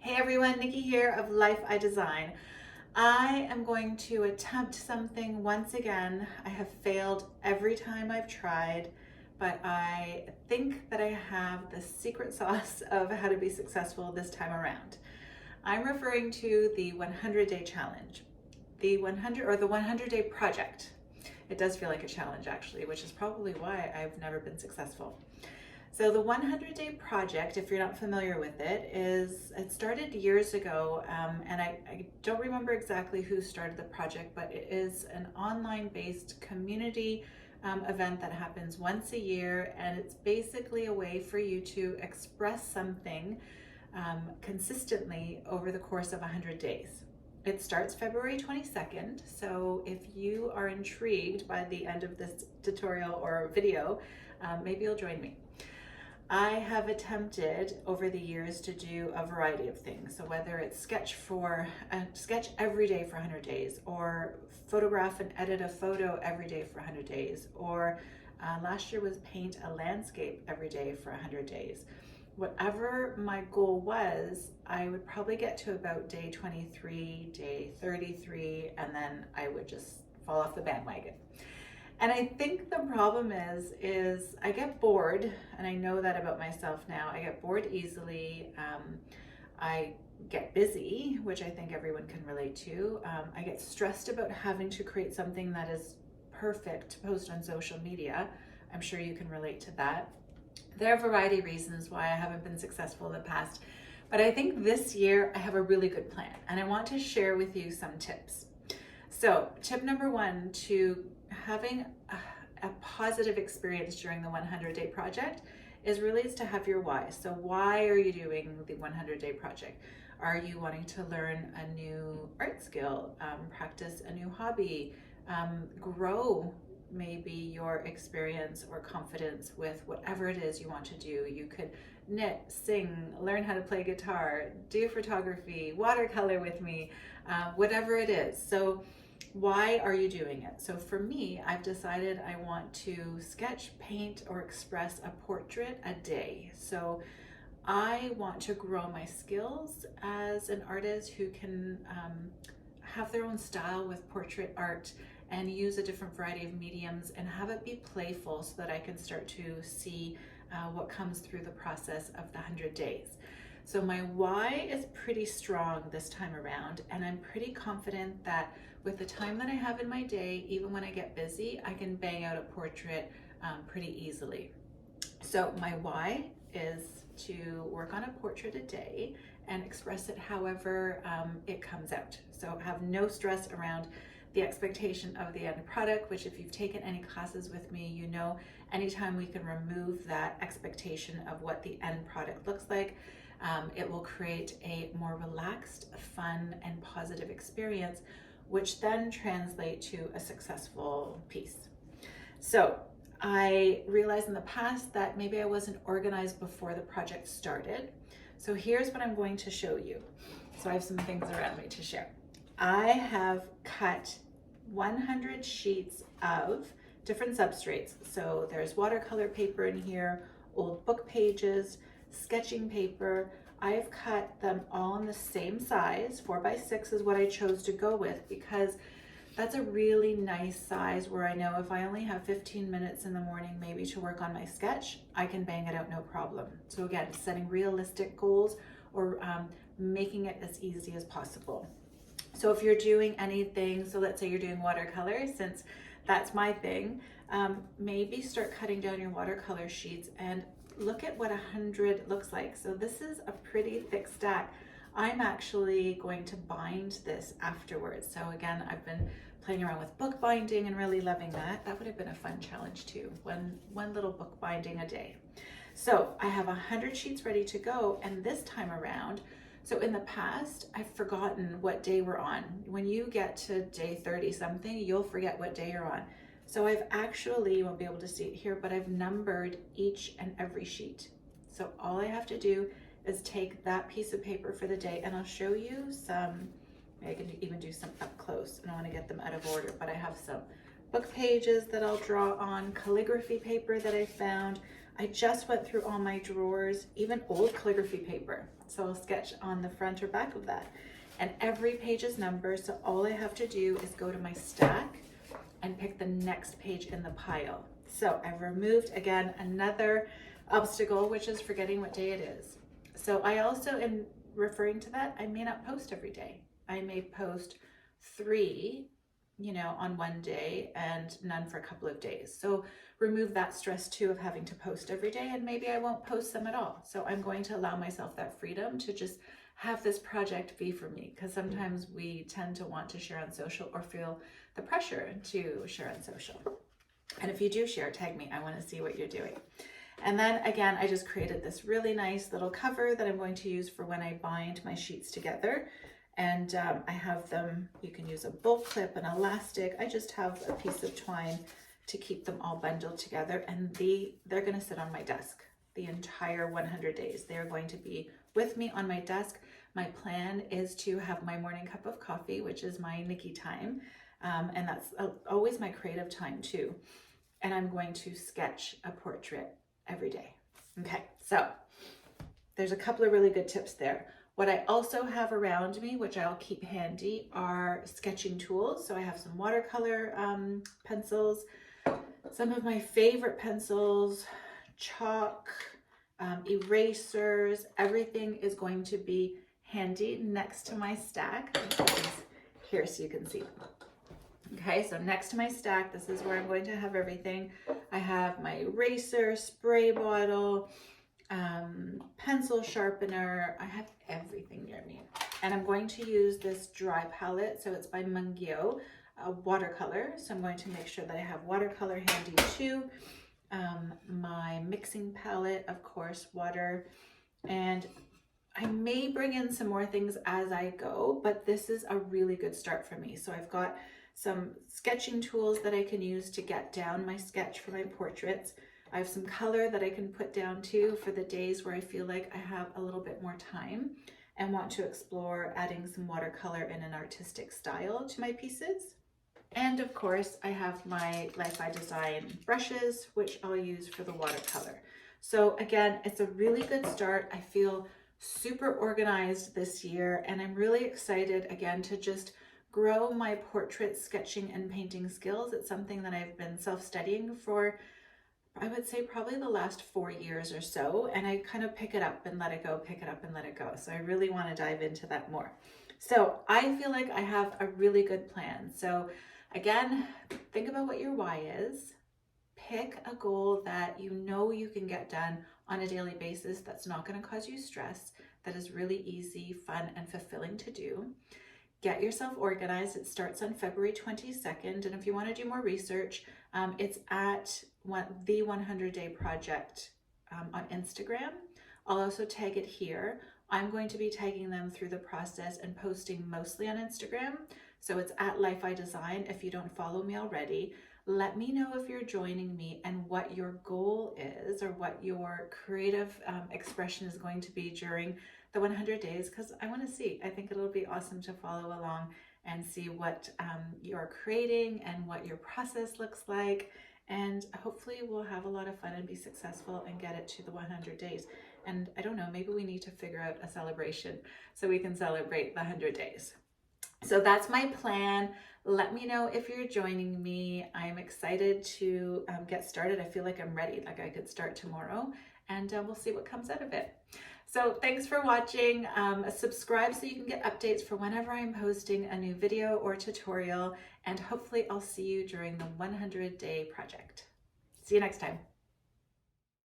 Hey everyone, Nikki here of Life I Design. I am going to attempt something once again. I have failed every time I've tried, but I think that I have the secret sauce of how to be successful this time around. I'm referring to the 100-day challenge, the 100-day project. It does feel like a challenge actually, which is probably why I've never been successful. So the 100-day project, if you're not familiar with it, it started years ago, and I don't remember exactly who started the project, but it is an online-based community event that happens once a year, and it's basically a way for you to express something consistently over the course of 100 days. It starts February 22nd, so if you are intrigued by the end of this tutorial or video, maybe you'll join me. I have attempted over the years to do a variety of things. So whether it's sketch every day for 100 days, or photograph and edit a photo every day for 100 days, or last year was paint a landscape every day for 100 days. Whatever my goal was, I would probably get to about day 23, day 33, and then I would just fall off the bandwagon. And I think the problem is I get bored, and I know that about myself now. I get bored easily. I get busy, which I think everyone can relate to. I get stressed about having to create something that is perfect to post on social media. I'm sure you can relate to that. There are a variety of reasons why I haven't been successful in the past, but I think this year I have a really good plan, and I want to share with you some tips. So tip number one to having a positive experience during the 100-day project is to have your why. So why are you doing the 100-day project? Are you wanting to learn a new art skill, practice a new hobby, grow maybe your experience or confidence with whatever it is you want to do? You could knit, sing, learn how to play guitar, do photography, watercolor with me, whatever it is. So why are you doing it? So for me, I've decided I want to sketch, paint, or express a portrait a day. So I want to grow my skills as an artist who can have their own style with portrait art and use a different variety of mediums and have it be playful so that I can start to see what comes through the process of the 100 days. So my why is pretty strong this time around, and I'm pretty confident that with the time that I have in my day, even when I get busy, I can bang out a portrait pretty easily. So my why is to work on a portrait a day and express it however it comes out. So have no stress around the expectation of the end product, which if you've taken any classes with me, you know anytime we can remove that expectation of what the end product looks like, it will create a more relaxed, fun, and positive experience, which then translate to a successful piece. So I realized in the past that maybe I wasn't organized before the project started. So here's what I'm going to show you. So I have some things around me to share. I have cut 100 sheets of different substrates. So there's watercolor paper in here, old book pages, sketching paper. I have cut them all in the same size. 4x6 is what I chose to go with because that's a really nice size where I know if I only have 15 minutes in the morning maybe to work on my sketch, I can bang it out no problem. So again, setting realistic goals or making it as easy as possible. So if you're doing anything, so let's say you're doing watercolor, since that's my thing, maybe start cutting down your watercolor sheets and look at what 100 looks like. So this is a pretty thick stack. I'm actually going to bind this afterwards. So again, I've been playing around with book binding and really loving that. That would have been a fun challenge too, one little book binding a day. So I have 100 sheets ready to go, and this time around, so in the past, I've forgotten what day we're on. When you get to day 30 something, you'll forget what day you're on. So I've actually, you won't be able to see it here, but I've numbered each and every sheet. So all I have to do is take that piece of paper for the day, and I'll show you some, I can even do some up close. I don't want to get them out of order, but I have some book pages that I'll draw on, calligraphy paper that I found. I just went through all my drawers, even old calligraphy paper. So I'll sketch on the front or back of that. And every page is numbered, so all I have to do is go to my stack and pick the next page in the pile. So I've removed, again, another obstacle, which is forgetting what day it is. So I also, in referring to that, I may not post every day. I may post 3, on one day and none for a couple of days. So remove that stress too of having to post every day, and maybe I won't post them at all. So I'm going to allow myself that freedom to just have this project be for me, because sometimes we tend to want to share on social or feel the pressure to share on social. And if you do share, tag me. I want to see what you're doing. And then again, I just created this really nice little cover that I'm going to use for when I bind my sheets together. And I have them, you can use a bolt clip, an elastic. I just have a piece of twine to keep them all bundled together. And they're going to sit on my desk the entire 100 days. They're going to be with me on my desk. My plan is to have my morning cup of coffee, which is my Nicki time. And that's always my creative time too. And I'm going to sketch a portrait every day. Okay, so there's a couple of really good tips there. What I also have around me, which I'll keep handy, are sketching tools. So I have some watercolor pencils, some of my favorite pencils, chalk, erasers. Everything is going to be handy next to my stack. Here so you can see. Okay, so next to my stack, this is where I'm going to have everything. I have my eraser, spray bottle, pencil sharpener. I have everything near me. And I'm going to use this dry palette. So it's by Mungyo, watercolor. So I'm going to make sure that I have watercolor handy too. My mixing palette, of course, water. And I may bring in some more things as I go, but this is a really good start for me. So I've got some sketching tools that I can use to get down my sketch for my portraits. I have some color that I can put down too for the days where I feel like I have a little bit more time and want to explore adding some watercolor in an artistic style to my pieces. And of course, I have my Life I Design brushes, which I'll use for the watercolor. So again, it's a really good start. I feel super organized this year, and I'm really excited again to just grow my portrait sketching and painting skills. It's something that I've been self-studying for, I would say, probably the last 4 years or so, and I kind of pick it up and let it go, pick it up and let it go. So I really want to dive into that more. So I feel like I have a really good plan. So again, think about what your why is. Pick a goal that you know you can get done on a daily basis that's not going to cause you stress, that is really easy, fun, and fulfilling to do. Get yourself organized. It starts on February 22nd. And if you want to do more research, it's at the 100 Day Project on Instagram. I'll also tag it here. I'm going to be tagging them through the process and posting mostly on Instagram. So it's at Life I Design. If you don't follow me already, let me know if you're joining me and what your goal is or what your creative expression is going to be during the 100 days, because I want to see. I think it'll be awesome to follow along and see what you're creating and what your process looks like. And hopefully we'll have a lot of fun and be successful and get it to the 100 days. And I don't know, maybe we need to figure out a celebration so we can celebrate the 100 days. So that's my plan. Let me know if you're joining me. I'm excited to get started. I feel like I'm ready, like I could start tomorrow, and we'll see what comes out of it. So thanks for watching. Subscribe so you can get updates for whenever I'm posting a new video or tutorial, and hopefully I'll see you during the 100 Day Project. See you next time.